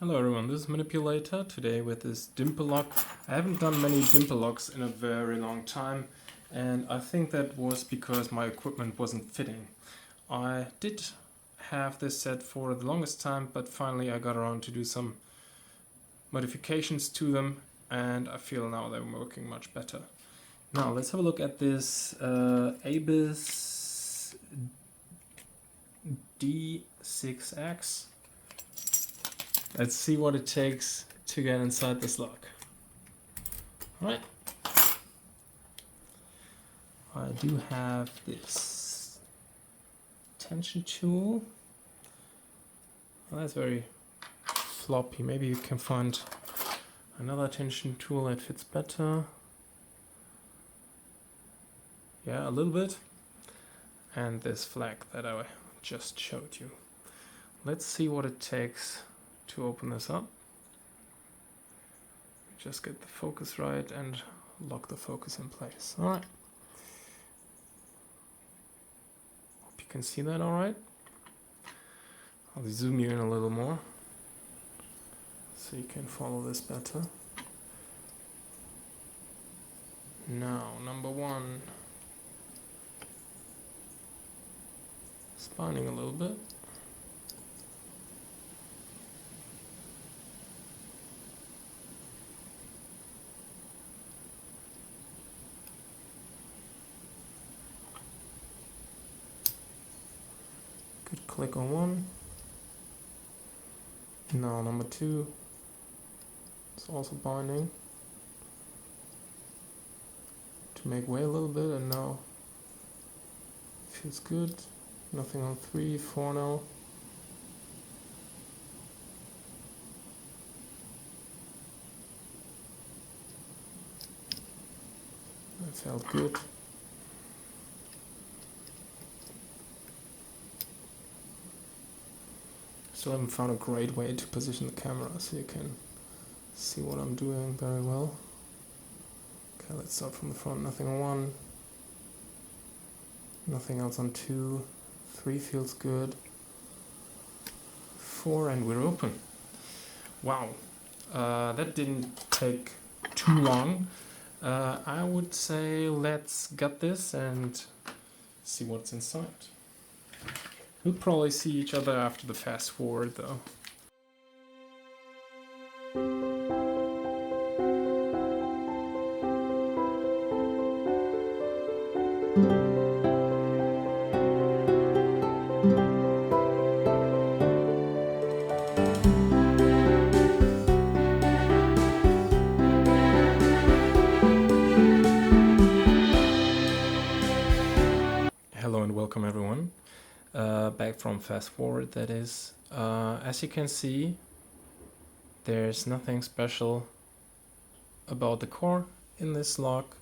Hello everyone, this is Manipulator, today with this dimple lock. I haven't done many dimple locks in a very long time, and I think that was because my equipment wasn't fitting. I did have this set for the longest time, but finally I got around to do some modifications to them, and I feel now they're working much better. Now let's have a look at this Abus D6X. Let's see what it takes to get inside this lock. Alright. I do have this tension tool. Well, that's very floppy. Maybe you can find another tension tool that fits better. Yeah, a little bit. And this flag that I just showed you. Let's see what it takes to open this up. Just get the focus right and lock the focus in place. Alright. Hope you can see that alright. I'll zoom you in a little more so you can follow this better. Now, number one. Spinning a little bit. Good click on one. Now number two. It's also binding to make way a little bit, and now feels good. Nothing on 3, 4 now. That felt good. Still haven't found a great way to position the camera so you can see what I'm doing very well. Okay, let's start from the front. Nothing on 1. Nothing else on 2. 3 feels good. 4, and we're open. Wow, that didn't take too long. I would say let's gut this and see what's inside. We'll probably see each other after the fast forward though. Hello and welcome everyone. Back from fast forward, that is. As you can see, there's nothing special about the core in this lock,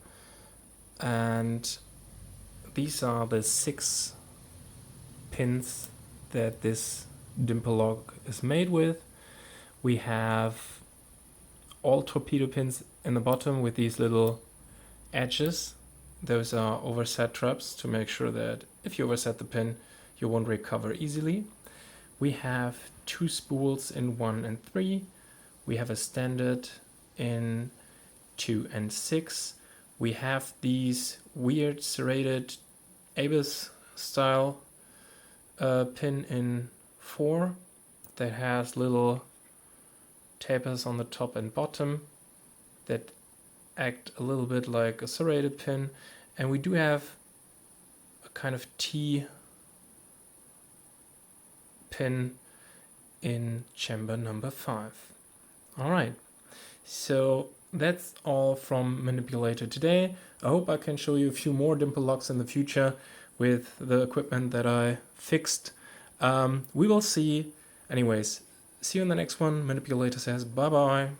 and these are the 6 pins that this dimple lock is made with. We have all torpedo pins in the bottom with these little edges. Those are overset traps to make sure that if you overset the pin, you won't recover easily. We have 2 spools in 1 and 3. We have a standard in 2 and 6. We have these weird serrated Abus style pin in 4 that has little tapers on the top and bottom that act a little bit like a serrated pin, and we do have a kind of T pin in chamber number 5. Alright, so that's all from Manipulator today. I hope I can show you a few more dimple locks in the future with the equipment that I fixed. We will see. Anyways, see you in the next one. Manipulator says bye bye.